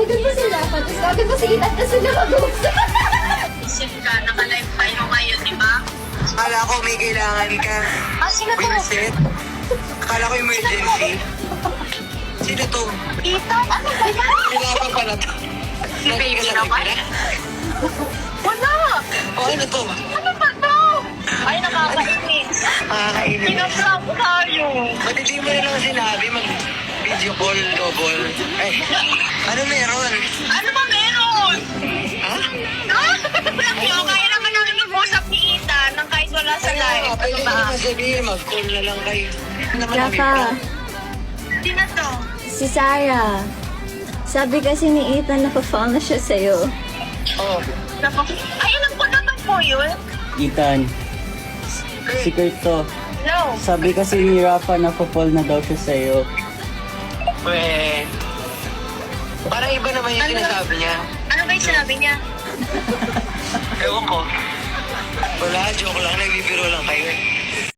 Tagal mo sila, tapos agad mo si Ethan na sila mag-uusap. Isip ka, naka-live tayo ngayon, di ba? Akala ko may kailangan ka. Sino to? Winset. Akala ko emergency. Sino to? Ethan, ano ba yan? Kailangan pala to. Si baby naman? Wala! O ano to? Ano ba to? Ay, nakakainis. Nakakainis. Pinaprank tayo. Ba't hindi mo nilang sinabi mag-video call, double? Ay, ano meron? Ano ba meron? Ha? Yo, kaya naman namin mag-usap ni Ethan nang kahit wala sa live. Pwede Ano mo ba? naman sabihin, mag-call na lang kayo. Ano naman namin Rafa, plan? Sino to? si Sarah. Sabi kasi ni Ethan na-fall na siya sa'yo. Oh. Ay, alam ko naman po yun. Ethan, secret to. No. Sabi kasi ni Rafa na fall na daw siya sa'yo. Weh. Parang iba naman yung sinasabi niya. Ano ba yung sinabi niya? Ewan ko. Wala, joke lang. Nagbibiro lang kayo.